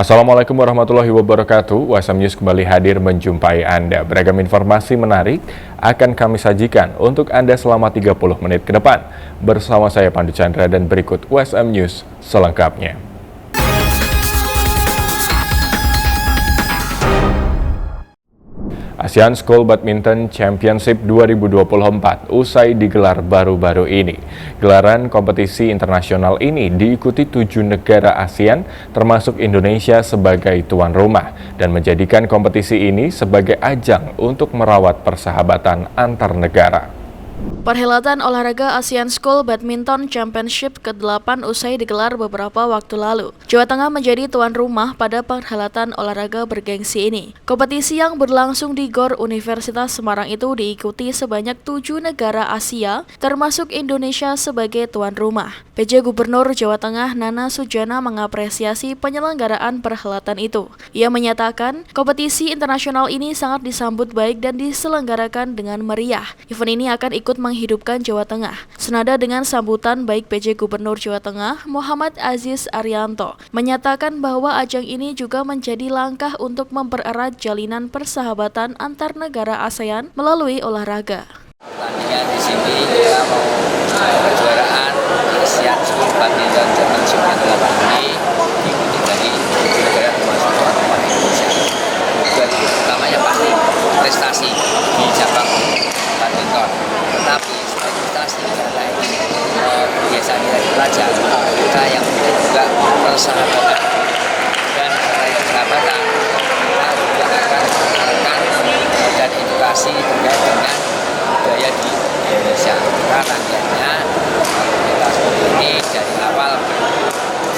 Assalamualaikum warahmatullahi wabarakatuh. USM News kembali hadir menjumpai Anda. Beragam informasi menarik akan kami sajikan untuk Anda selama 30 menit ke depan. Bersama saya Pandu Chandra dan berikut USM News selengkapnya. ASEAN School Badminton Championship 2024 usai digelar baru-baru ini. Gelaran kompetisi internasional ini diikuti 7 negara ASEAN termasuk Indonesia sebagai tuan rumah dan menjadikan kompetisi ini sebagai ajang untuk merawat persahabatan antar negara. Perhelatan olahraga ASEAN School Badminton Championship ke-8 usai digelar beberapa waktu lalu. Jawa Tengah menjadi tuan rumah pada perhelatan olahraga bergengsi ini. Kompetisi yang berlangsung di GOR Universitas Semarang itu diikuti sebanyak 7 negara Asia, termasuk Indonesia sebagai tuan rumah. PJ Gubernur Jawa Tengah Nana Sujana mengapresiasi penyelenggaraan perhelatan itu. Ia menyatakan kompetisi internasional ini sangat disambut baik dan diselenggarakan dengan meriah. Event ini akan ikut menghidupkan Jawa Tengah. Senada dengan sambutan baik PJ Gubernur Jawa Tengah, Muhammad Aziz Arianto, menyatakan bahwa ajang ini juga menjadi langkah untuk mempererat jalinan persahabatan antar negara ASEAN melalui olahraga. Pertandingan di sini kita mau kejuaraan ASEAN School Badminton Championship yang ke-8 ini diikuti dari negara termasuk tuan rumah Indonesia. Tujuan utamanya pasti prestasi di cabang badminton. Tetapi selain prestasi adalah kebiasaan dari pelajar, kita yang penting juga persahabatan. Dan selain persahabatan, kita juga akan mengenalkan dan edukasi terkait dengan budaya di Indonesia. Karena rangkaiannya kita seperti ini dari awal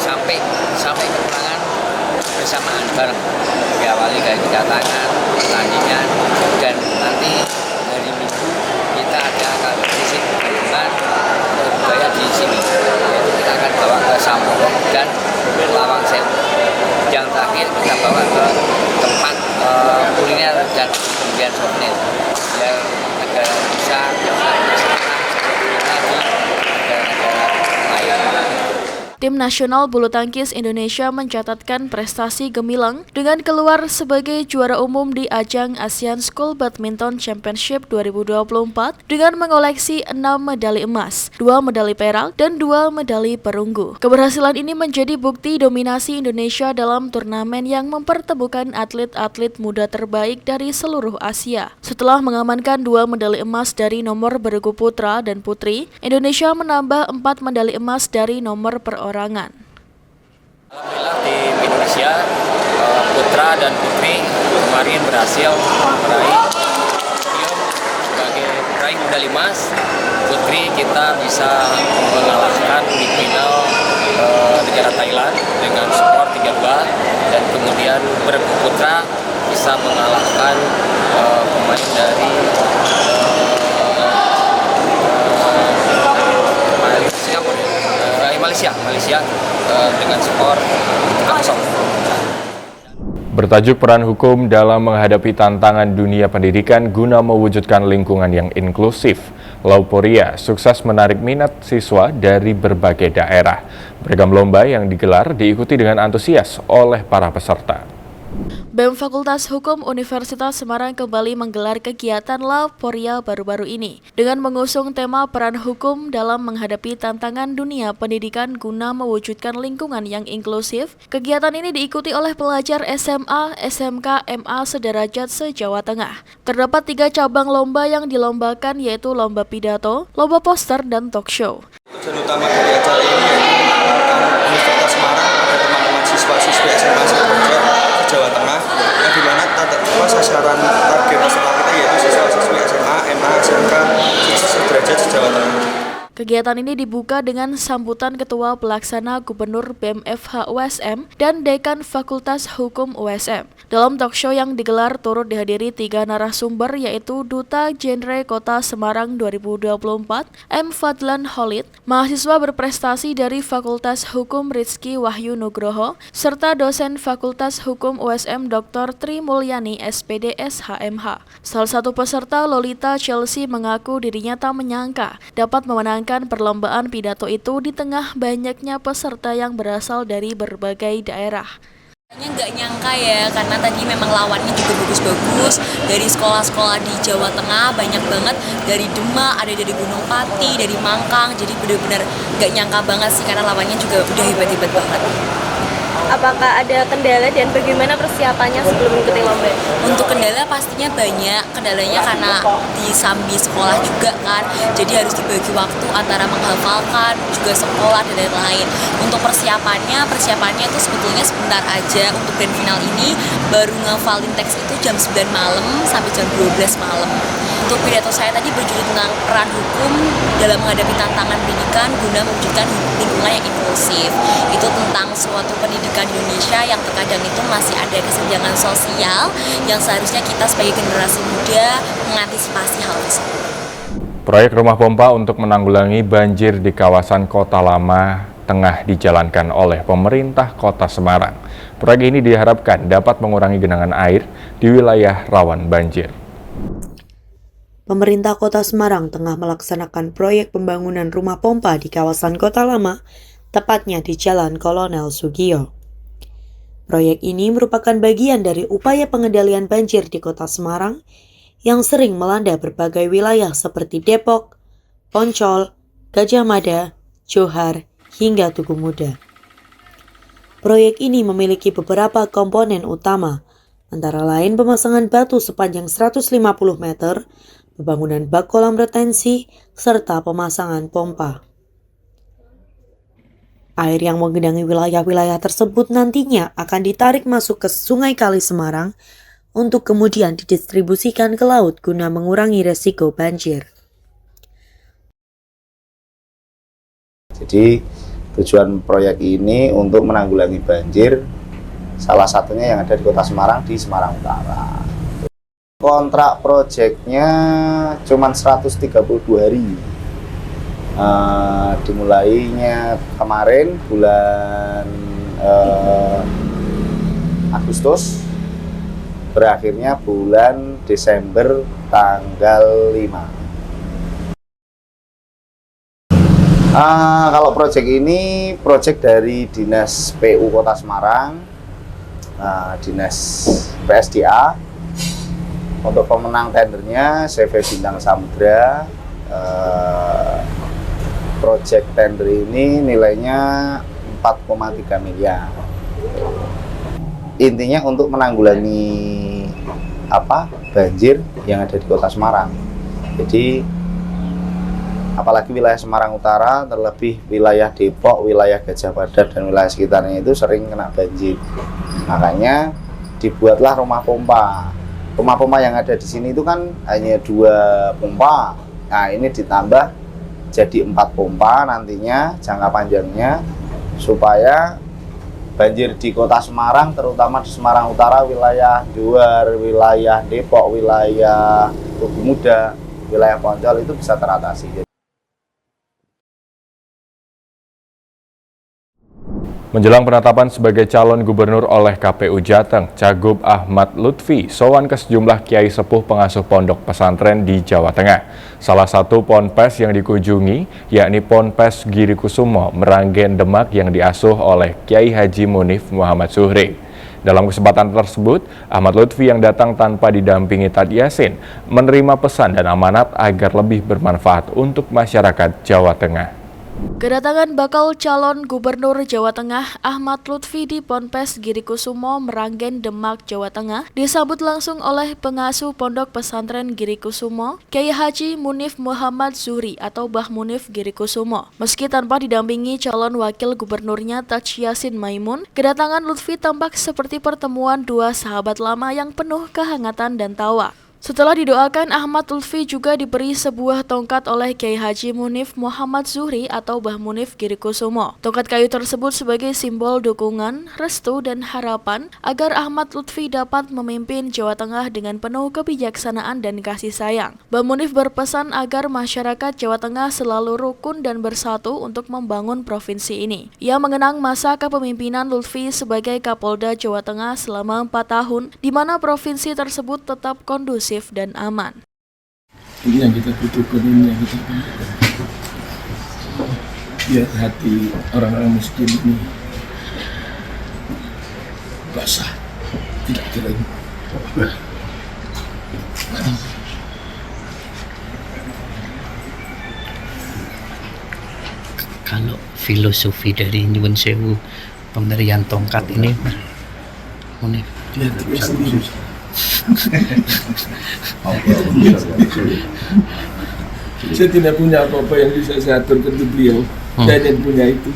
sampai kepulangan bersamaan bareng. Diawali dari kedatangan, pertandingan, dan nanti hari Minggu kita ada kompetisi gabungan budaya di sini. Yaitu kita akan bawa ke Sampurong dan Lawang Sewu. Yang terakhir kita bawa ke tempat kuliner dan pembelian souvenir. Biar negara bisa Tim nasional bulu tangkis Indonesia mencatatkan prestasi gemilang dengan keluar sebagai juara umum di ajang ASEAN School Badminton Championship 2024 dengan mengoleksi 6 medali emas, 2 medali perak, dan 2 medali perunggu. Keberhasilan ini menjadi bukti dominasi Indonesia dalam turnamen yang mempertemukan atlet-atlet muda terbaik dari seluruh Asia. Setelah mengamankan 2 medali emas dari nomor bergu putra dan putri, Indonesia menambah 4 medali emas dari nomor perorangan. Alhamdulillah tim Indonesia putra dan putri kemarin berhasil meraih podium sebagai peraih medali emas. Putri kita bisa mengalahkan di final negara Thailand dengan skor 3-2 dan kemudian bergu putra bisa mengalahkan pemain dari Malaysia dengan skor 3-0. Bertajuk peran hukum dalam menghadapi tantangan dunia pendidikan guna mewujudkan lingkungan yang inklusif, Lauporia sukses menarik minat siswa dari berbagai daerah. Beragam lomba yang digelar diikuti dengan antusias oleh para peserta. BEM Fakultas Hukum Universitas Semarang kembali menggelar kegiatan Lauporia baru-baru ini dengan mengusung tema peran hukum dalam menghadapi tantangan dunia pendidikan guna mewujudkan lingkungan yang inklusif. Kegiatan ini diikuti oleh pelajar SMA, SMK, MA sederajat se-Jawa Tengah. Terdapat 3 cabang lomba yang dilombakan yaitu lomba pidato, lomba poster, dan talk show. Tujuan utama dari acara ini yaitu Universitas Semarang pada teman-teman siswa-siswi SMA sederajat Jawa Tengah, yang dimana sasaran target peserta kita yaitu siswa-siswi SMA, MA, SMK, sederajat Jawa Tengah. Kegiatan ini dibuka dengan sambutan Ketua Pelaksana Gubernur BEM FH USM dan Dekan Fakultas Hukum USM. Dalam talk show yang digelar turut dihadiri 3 narasumber yaitu Duta Genre Kota Semarang 2024, M. Fadlan Holid, mahasiswa berprestasi dari Fakultas Hukum Rizky Wahyu Nugroho, serta dosen Fakultas Hukum USM Dr. Tri Mulyani SPD SHMH. Salah satu peserta Lolita Chelsea mengaku dirinya tak menyangka dapat memenangkan perlombaan pidato itu di tengah banyaknya peserta yang berasal dari berbagai daerah. Nggak nyangka ya, karena tadi memang lawannya juga bagus-bagus. Dari sekolah-sekolah di Jawa Tengah banyak banget, dari Demak, ada dari Gunung Pati, dari Mangkang. Jadi benar-benar nggak nyangka banget sih, karena lawannya juga udah hebat-hebat banget. Apakah ada kendala dan bagaimana persiapannya sebelum mengikuti lomba? Untuk kendala pastinya banyak. Kendalanya karena disambi sekolah juga kan, jadi harus dibagi waktu antara menghafalkan, juga sekolah dan lain-lain. Untuk persiapannya itu sebetulnya sebentar aja. Untuk grand final ini baru ngafalin teks itu jam 9 malam sampai jam 12 malam. Untuk pidato saya tadi berjudul tentang peran hukum dalam menghadapi tantangan pendidikan guna mewujudkan lingkungan yang inklusif. Itu tentang suatu pendidikan Indonesia yang terkadang itu masih ada kesenjangan sosial yang seharusnya kita sebagai generasi muda mengantisipasi hal tersebut. Proyek rumah pompa untuk menanggulangi banjir di kawasan Kota Lama tengah dijalankan oleh pemerintah Kota Semarang. Proyek ini diharapkan dapat mengurangi genangan air di wilayah rawan banjir. Pemerintah Kota Semarang tengah melaksanakan proyek pembangunan rumah pompa di kawasan Kota Lama, tepatnya di Jalan Kolonel Sugio. Proyek ini merupakan bagian dari upaya pengendalian banjir di Kota Semarang yang sering melanda berbagai wilayah seperti Depok, Poncol, Gajah Mada, Johar, hingga Tugu Muda. Proyek ini memiliki beberapa komponen utama, antara lain pemasangan batu sepanjang 150 meter, pembangunan bak kolam retensi, serta pemasangan pompa. Air yang menggenangi wilayah-wilayah tersebut nantinya akan ditarik masuk ke Sungai Kali Semarang untuk kemudian didistribusikan ke laut guna mengurangi resiko banjir. Jadi tujuan proyek ini untuk menanggulangi banjir, salah satunya yang ada di Kota Semarang, di Semarang Utara. Kontrak proyeknya cuma 132 hari. Dimulainya kemarin bulan Agustus, berakhirnya bulan Desember tanggal 5. Kalau proyek ini proyek dari Dinas PU Kota Semarang, Dinas PSDA. Untuk pemenang tendernya CV Bintang Samudra. Proyek tender ini nilainya 4,3 miliar. Intinya untuk menanggulangi banjir yang ada di Kota Semarang. Jadi apalagi wilayah Semarang Utara, terlebih wilayah Depok, wilayah Gajah Mada dan wilayah sekitarnya itu sering kena banjir. Makanya dibuatlah rumah pompa. Rumah pompa yang ada di sini itu kan hanya 2 pompa. Nah, ini ditambah jadi 4 pompa nantinya jangka panjangnya, supaya banjir di Kota Semarang, terutama di Semarang Utara, wilayah Johar, wilayah Depok, wilayah Tugu Muda, wilayah Poncol itu bisa teratasi. Menjelang penetapan sebagai calon gubernur oleh KPU Jateng, Cagup Ahmad Lutfi sowan ke sejumlah kiai sepuh pengasuh pondok pesantren di Jawa Tengah. Salah satu ponpes yang dikunjungi yakni Ponpes Giri Kusumo, Meranggen Demak yang diasuh oleh Kiai Haji Munif Muhammad Zuhri. Dalam kesempatan tersebut, Ahmad Lutfi yang datang tanpa didampingi Tad Yasin menerima pesan dan amanat agar lebih bermanfaat untuk masyarakat Jawa Tengah. Kedatangan bakal calon gubernur Jawa Tengah Ahmad Lutfi di Ponpes Giri Kusumo, Meranggen Demak, Jawa Tengah disambut langsung oleh pengasuh Pondok Pesantren Giri Kusumo, Kiai Haji Munif Muhammad Zuhri atau Bah Munif Giri Kusumo. Meski tanpa didampingi calon wakil gubernurnya Tad Yasin Maimun, kedatangan Lutfi tampak seperti pertemuan dua sahabat lama yang penuh kehangatan dan tawa. Setelah didoakan, Ahmad Lutfi juga diberi sebuah tongkat oleh Kiai Haji Munif Muhammad Zuhri atau Bah Munif Giri Kusumo. Tongkat kayu tersebut sebagai simbol dukungan, restu, dan harapan agar Ahmad Lutfi dapat memimpin Jawa Tengah dengan penuh kebijaksanaan dan kasih sayang. Bah Munif berpesan agar masyarakat Jawa Tengah selalu rukun dan bersatu untuk membangun provinsi ini. Ia mengenang masa kepemimpinan Lutfi sebagai Kapolda Jawa Tengah selama 4 tahun, di mana provinsi tersebut tetap kondusif dan aman. Ini yang kita butuhkan, ini yang kita butuhkan. Biar hati orang-orang miskin ini basah, tidak kering. Kalau filosofi dari Nyuwun Sewu pemberian tongkat ini, Dia tidak sendiri. Saya tidak punya apa-apa yang bisa saya aturkan ke beliau. Saya yang punya itu.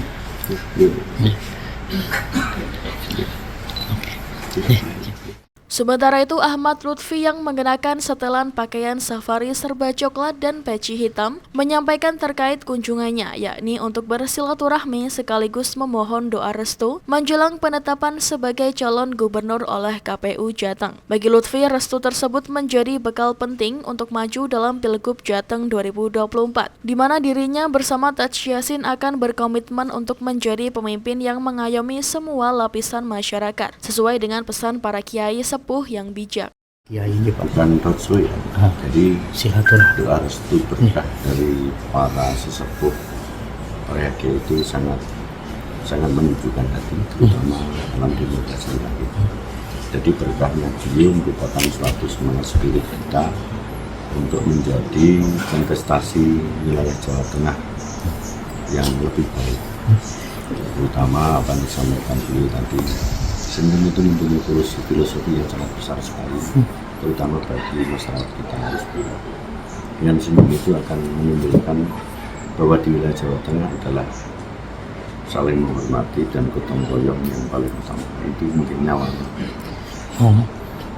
Sementara itu, Ahmad Lutfi yang mengenakan setelan pakaian safari serba coklat dan peci hitam menyampaikan terkait kunjungannya, yakni untuk bersilaturahmi sekaligus memohon doa restu menjelang penetapan sebagai calon gubernur oleh KPU Jateng. Bagi Lutfi, restu tersebut menjadi bekal penting untuk maju dalam Pilgub Jateng 2024, di mana dirinya bersama Taj Yassin akan berkomitmen untuk menjadi pemimpin yang mengayomi semua lapisan masyarakat, sesuai dengan pesan para kiai sepuh yang bijak. ya ini Pak, bukan roadshow ya. Jadi silaturahmi. doa restu berkah dari para sesepuh para kiai itu sangat menunjukkan hati, terutama dalam demokrasi kita. Jadi berkahnya beliau merupakan suatu semangat spirit kita untuk menjadi kontestasi wilayah Jawa Tengah yang lebih baik, terutama apa yang disampaikan beliau tadi. Senyum itu mempunyai filosofi yang sangat besar sekali, terutama bagi masyarakat kita harus punya. Dengan senyum itu akan menimbulkan bahwa di wilayah Jawa Tengah adalah saling menghormati dan gotong royong yang paling utama. Itu mungkin nyawanya.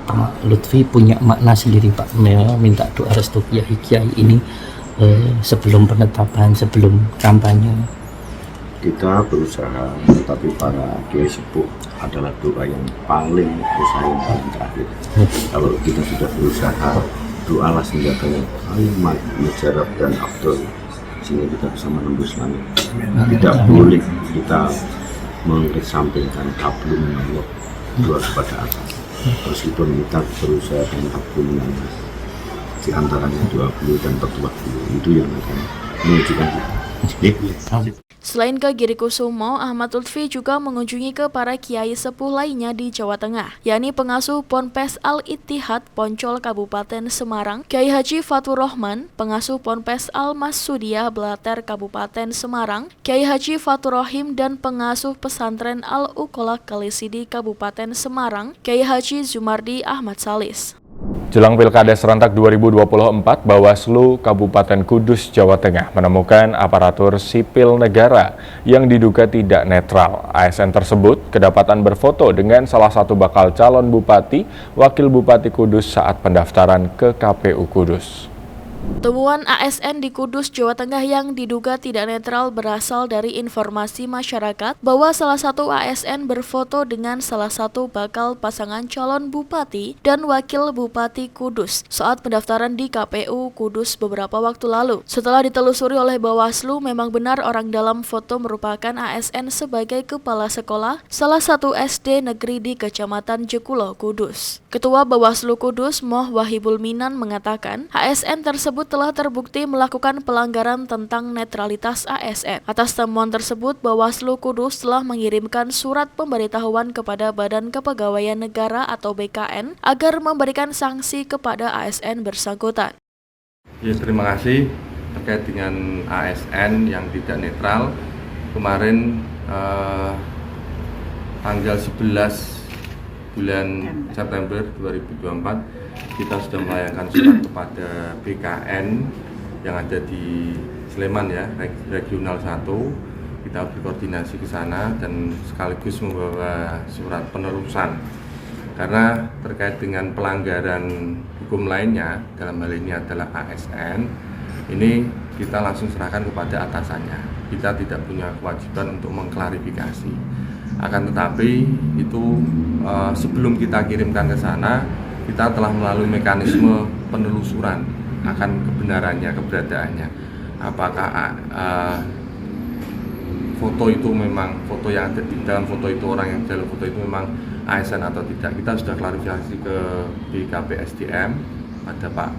Pak Lutfi punya makna sendiri Pak, minta doa restu kiai ini sebelum penetapan, sebelum kampanye. Kita berusaha, tetapi para kiai sepuh adalah doa yang paling terakhir. Kalau kita sudah berusaha, doalah senjatanya paling mujarab dan afdol, sehingga kita bisa menembus langit. Tidak boleh kita mengesampingkan hablum minallah, doa kepada atas. Meskipun kita berusaha dengan hablum minallah, di antaranya doa beliau dan petuah beliau, itu yang akan menunjukkan kita. Selain ke Giri Kusumo, Ahmad Lutfi juga mengunjungi ke para kiai sepuh lainnya di Jawa Tengah, yakni pengasuh Ponpes Al-Ittihad Poncol Kabupaten Semarang, Kiai Haji Fatur Rahman, pengasuh Ponpes Al-Masudiyah Blater Kabupaten Semarang, Kiai Haji Fatur Rahim, dan pengasuh pesantren Al-Uqolah Kalisidi Kabupaten Semarang, Kiai Haji Zumardi Ahmad Salis. Jelang Pilkada serentak 2024, Bawaslu Kabupaten Kudus, Jawa Tengah menemukan aparatur sipil negara yang diduga tidak netral. ASN tersebut kedapatan berfoto dengan salah satu bakal calon bupati, wakil bupati Kudus saat pendaftaran ke KPU Kudus. Temuan ASN di Kudus, Jawa Tengah yang diduga tidak netral berasal dari informasi masyarakat bahwa salah satu ASN berfoto dengan salah satu bakal pasangan calon bupati dan wakil bupati Kudus saat pendaftaran di KPU Kudus beberapa waktu lalu. Setelah ditelusuri oleh Bawaslu, memang benar orang dalam foto merupakan ASN sebagai kepala sekolah salah satu SD negeri di Kecamatan Jekulo, Kudus. Ketua Bawaslu Kudus, Moh Wahibul Minan, mengatakan ASN tersebut telah terbukti melakukan pelanggaran tentang netralitas ASN. Atas temuan tersebut, Bawaslu Kudus telah mengirimkan surat pemberitahuan kepada Badan Kepegawaian Negara atau BKN agar memberikan sanksi kepada ASN bersangkutan. Ya, terima kasih terkait dengan ASN yang tidak netral. Kemarin tanggal 11 bulan September 2024 kita sudah melayangkan surat kepada BKN yang ada di Sleman ya, Regional 1. Kita berkoordinasi ke sana dan sekaligus membawa surat penerusan. Karena terkait dengan pelanggaran hukum lainnya, dalam hal ini adalah ASN, ini kita langsung serahkan kepada atasannya. Kita tidak punya kewajiban untuk mengklarifikasi. Akan tetapi itu sebelum kita kirimkan ke sana, kita telah melalui mekanisme penelusuran akan kebenarannya, keberadaannya. Apakah foto itu memang foto yang ada di dalam foto itu, orang yang dalam foto itu memang ASN atau tidak. Kita sudah klarifikasi ke BKP SDM, pada Pak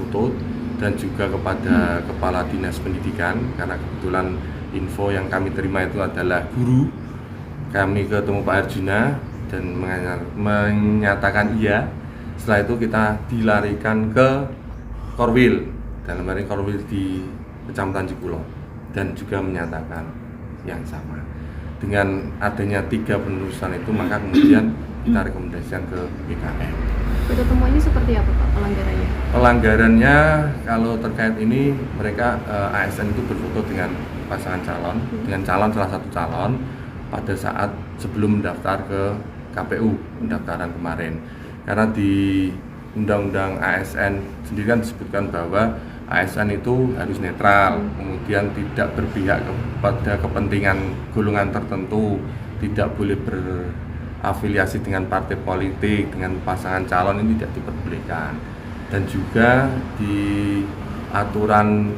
Putut, dan juga kepada Kepala Dinas Pendidikan, karena kebetulan info yang kami terima itu adalah guru. Kami ketemu Pak Arjuna dan menyatakan iya. Setelah itu kita dilarikan ke Korwil, dalam hari Korwil di Kecamatan Cikulo, dan juga menyatakan yang sama. Dengan adanya 3 penelusuran itu, maka kemudian kita rekomendasikan ke BKN. Pada temuannya seperti apa Pak pelanggarannya? Pelanggarannya kalau terkait ini, mereka ASN itu berfoto dengan pasangan calon, dengan salah satu calon pada saat sebelum mendaftar ke KPU pendaftaran kemarin. Karena di Undang-Undang ASN sendiri kan disebutkan bahwa ASN itu harus netral, kemudian tidak berpihak kepada kepentingan golongan tertentu, tidak boleh berafiliasi dengan partai politik, dengan pasangan calon, ini tidak diperbolehkan. Dan juga di aturan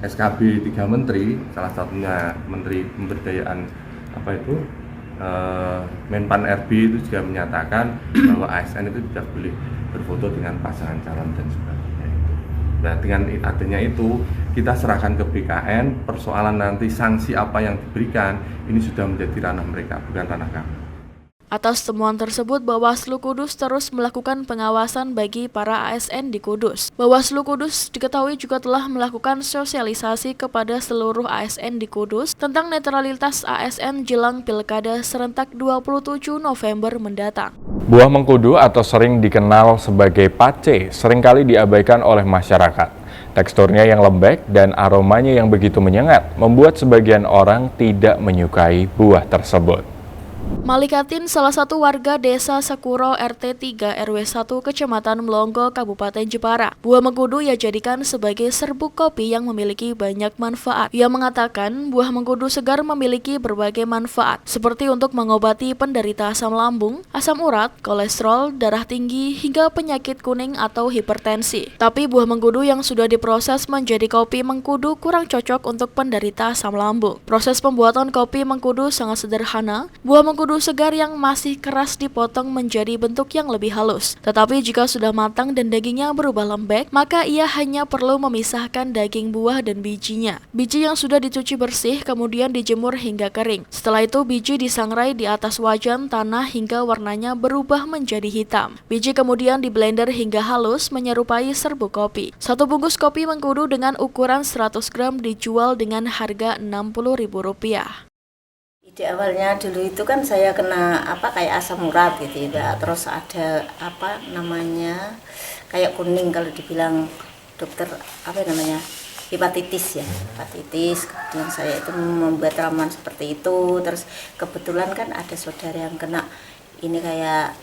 SKB 3 Menteri, salah satunya Menteri Pemberdayaan Menpan RB itu juga menyatakan bahwa ASN itu tidak boleh berfoto dengan pasangan calon dan sebagainya. Nah, dengan adanya itu kita serahkan ke BKN, persoalan nanti sanksi apa yang diberikan ini sudah menjadi ranah mereka, bukan ranah kami. Atas temuan tersebut, Bawaslu Kudus terus melakukan pengawasan bagi para ASN di Kudus. Bawaslu Kudus diketahui juga telah melakukan sosialisasi kepada seluruh ASN di Kudus tentang netralitas ASN jelang Pilkada serentak 27 November mendatang. Buah mengkudu atau sering dikenal sebagai pace seringkali diabaikan oleh masyarakat. Teksturnya yang lembek dan aromanya yang begitu menyengat membuat sebagian orang tidak menyukai buah tersebut. Malikatin, salah satu warga desa Sekuro RT 3 RW 1 Kecamatan Melongo, Kabupaten Jepara. Buah mengkudu ia jadikan sebagai serbuk kopi yang memiliki banyak manfaat. Ia mengatakan buah mengkudu segar memiliki berbagai manfaat, seperti untuk mengobati penderita asam lambung, asam urat, kolesterol, darah tinggi, hingga penyakit kuning atau hipertensi. Tapi buah mengkudu yang sudah diproses menjadi kopi mengkudu kurang cocok untuk penderita asam lambung. Proses pembuatan kopi mengkudu sangat sederhana. Buah mengkudu segar yang masih keras dipotong menjadi bentuk yang lebih halus. Tetapi jika sudah matang dan dagingnya berubah lembek, maka ia hanya perlu memisahkan daging buah dan bijinya. Biji yang sudah dicuci bersih kemudian dijemur hingga kering. Setelah itu biji disangrai di atas wajan tanah hingga warnanya berubah menjadi hitam. Biji kemudian diblender hingga halus menyerupai serbuk kopi. Satu bungkus kopi mengkudu dengan ukuran 100 gram dijual dengan harga Rp60.000. Ide awalnya dulu itu kan saya kena kayak asam urat gitu ya, terus ada kayak kuning kalau dibilang dokter hepatitis ya, kebetulan saya itu membuat ramuan seperti itu. Terus kebetulan kan ada saudara yang kena ini kayak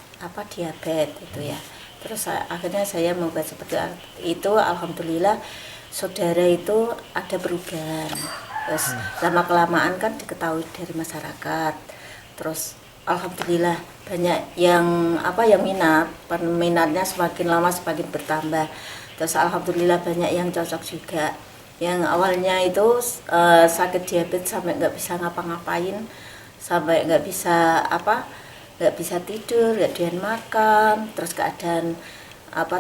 diabetes gitu ya, terus akhirnya saya membuat seperti itu. Alhamdulillah saudara itu ada perubahan. Terus lama-kelamaan kan diketahui dari masyarakat. Terus alhamdulillah banyak yang minatnya semakin lama semakin bertambah. Terus alhamdulillah banyak yang cocok juga. Yang awalnya itu sakit diabetes sampai nggak bisa ngapa-ngapain, sampai nggak bisa tidur, nggak doyan makan, terus keadaan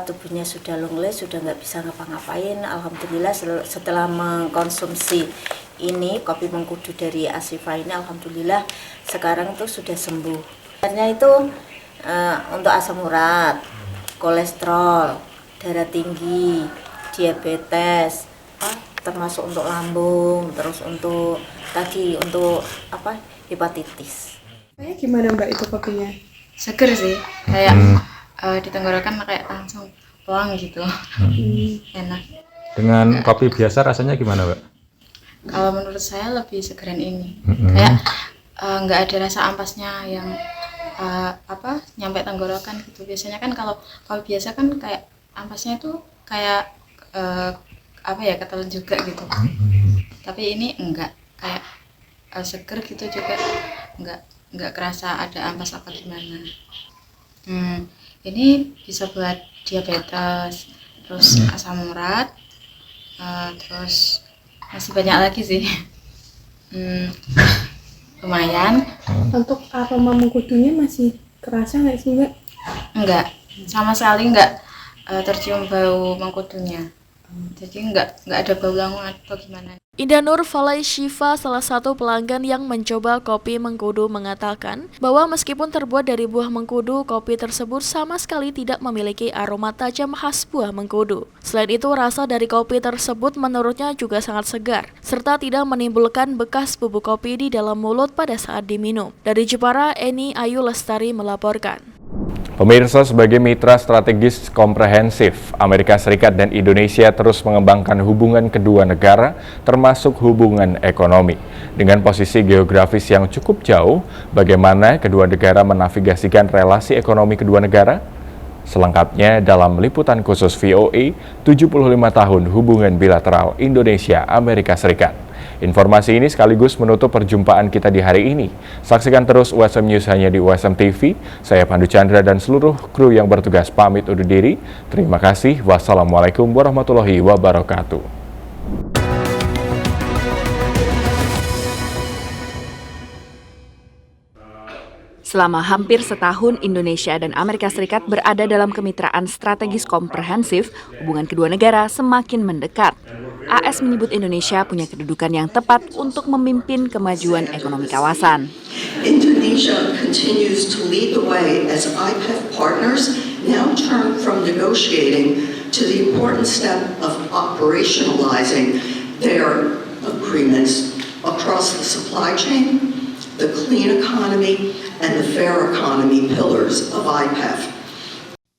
tubuhnya sudah lungless, sudah nggak bisa ngapa-ngapain. Alhamdulillah setelah mengkonsumsi ini kopi mengkudu dari Asifa ini, alhamdulillah sekarang tuh sudah sembuh. Sebenarnya itu untuk asam urat, kolesterol, darah tinggi, diabetes, termasuk untuk lambung, terus untuk hepatitis. Kayak gimana Mbak itu kopinya? Seger sih, kayak di tenggorokan kayak langsung plong gitu. Enak. Dengan kopi biasa rasanya gimana Mbak? Kalau menurut saya lebih segeran ini. Kayak nggak ada rasa ampasnya yang nyampe tenggorokan gitu. Biasanya kan kalau kopi biasa kan kayak ampasnya itu kayak ketel juga gitu. Tapi ini enggak, kayak seger gitu juga, enggak kerasa ada ampas apa gimana. Ini bisa buat diabetes, terus asam urat, terus masih banyak lagi sih. Lumayan. Untuk aroma mengkudunya masih kerasa nggak sih Mbak? Enggak, sama sekali enggak tercium bau mengkudunya. Jadi enggak ada bau langu atau gimana. Indah Nur Falai Shiva, salah satu pelanggan yang mencoba kopi mengkudu, mengatakan bahwa meskipun terbuat dari buah mengkudu, kopi tersebut sama sekali tidak memiliki aroma tajam khas buah mengkudu. Selain itu, rasa dari kopi tersebut menurutnya juga sangat segar, serta tidak menimbulkan bekas bubuk kopi di dalam mulut pada saat diminum. Dari Jepara, Eni Ayu Lestari melaporkan. Pemirsa, sebagai mitra strategis komprehensif, Amerika Serikat dan Indonesia terus mengembangkan hubungan kedua negara, termasuk hubungan ekonomi. Dengan posisi geografis yang cukup jauh, bagaimana kedua negara menavigasikan relasi ekonomi kedua negara? Selengkapnya dalam liputan khusus VOA 75 tahun hubungan bilateral Indonesia-Amerika Serikat. Informasi ini sekaligus menutup perjumpaan kita di hari ini. Saksikan terus USM News hanya di USM TV. Saya Pandu Chandra dan seluruh kru yang bertugas pamit undur diri. Terima kasih. Wassalamualaikum warahmatullahi wabarakatuh. Selama hampir setahun, Indonesia dan Amerika Serikat berada dalam kemitraan strategis komprehensif, hubungan kedua negara semakin mendekat. AS menyebut Indonesia punya kedudukan yang tepat untuk memimpin kemajuan ekonomi kawasan. Indonesia continues to lead the way as IPEF partners now turn from negotiating to the important step of operationalizing their agreements across the supply chain, the clean economy, and the fair economy pillars of IPEF.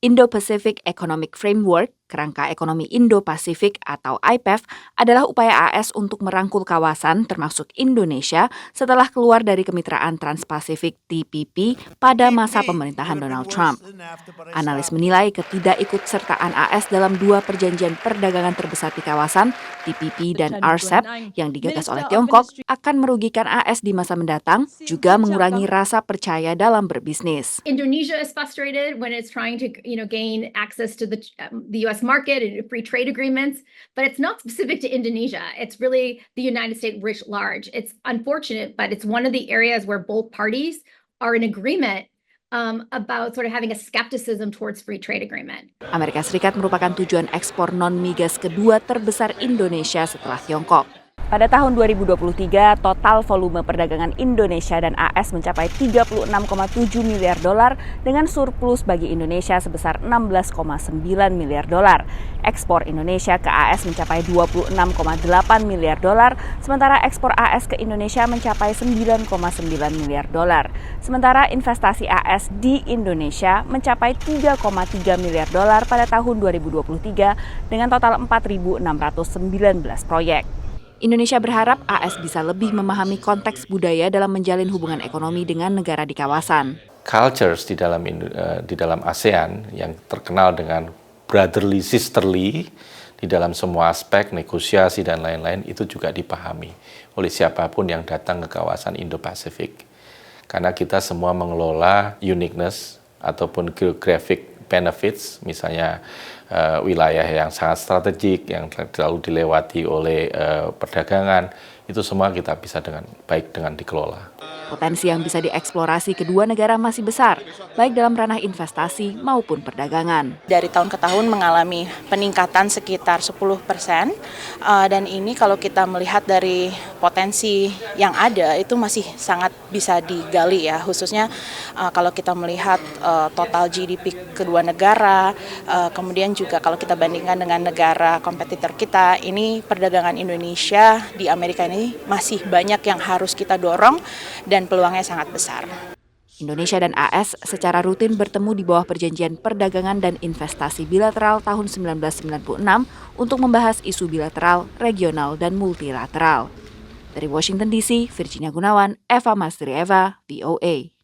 Indo-Pacific Economic Framework, kerangka ekonomi Indo-Pasifik atau IPEF, adalah upaya AS untuk merangkul kawasan termasuk Indonesia setelah keluar dari kemitraan Trans-Pasifik TPP pada masa pemerintahan Donald Trump. Analis menilai ketidakikutsertaan AS dalam dua perjanjian perdagangan terbesar di kawasan, TPP dan RCEP, yang digagas oleh Tiongkok, akan merugikan AS di masa mendatang, juga mengurangi rasa percaya dalam berbisnis. Indonesia is frustrated when it's trying to gain access to the U.S. market and free trade agreements, but it's not specific to Indonesia. It's really the United States writ large. It's unfortunate, but it's one of the areas where both parties are in agreement about sort of having a skepticism towards free trade agreement. Amerika Serikat merupakan tujuan ekspor non-migas kedua terbesar Indonesia setelah Tiongkok. Pada tahun 2023, total volume perdagangan Indonesia dan AS mencapai 36,7 miliar dolar dengan surplus bagi Indonesia sebesar 16,9 miliar dolar. Ekspor Indonesia ke AS mencapai 26,8 miliar dolar, sementara ekspor AS ke Indonesia mencapai 9,9 miliar dolar. Sementara investasi AS di Indonesia mencapai 3,3 miliar dolar pada tahun 2023 dengan total 4.619 proyek. Indonesia berharap AS bisa lebih memahami konteks budaya dalam menjalin hubungan ekonomi dengan negara di kawasan. Cultures di dalam ASEAN yang terkenal dengan brotherly, sisterly di dalam semua aspek negosiasi dan lain-lain itu juga dipahami oleh siapapun yang datang ke kawasan Indo-Pasifik. Karena kita semua mengelola uniqueness ataupun geographic benefits, misalnya wilayah yang sangat strategik, yang selalu dilewati oleh perdagangan, itu semua kita bisa dengan baik dengan dikelola. Potensi yang bisa dieksplorasi kedua negara masih besar, baik dalam ranah investasi maupun perdagangan. Dari tahun ke tahun mengalami peningkatan sekitar 10%, dan ini kalau kita melihat dari potensi yang ada itu masih sangat bisa digali ya, khususnya kalau kita melihat total GDP kedua negara, kemudian juga kalau kita bandingkan dengan negara kompetitor kita, ini perdagangan Indonesia di Amerika ini masih banyak yang harus kita dorong dan peluangnya sangat besar. Indonesia dan AS secara rutin bertemu di bawah Perjanjian Perdagangan dan Investasi Bilateral tahun 1996 untuk membahas isu bilateral, regional, dan multilateral. Dari Washington DC, Virginia Gunawan, Eva Mastrieva, VOA.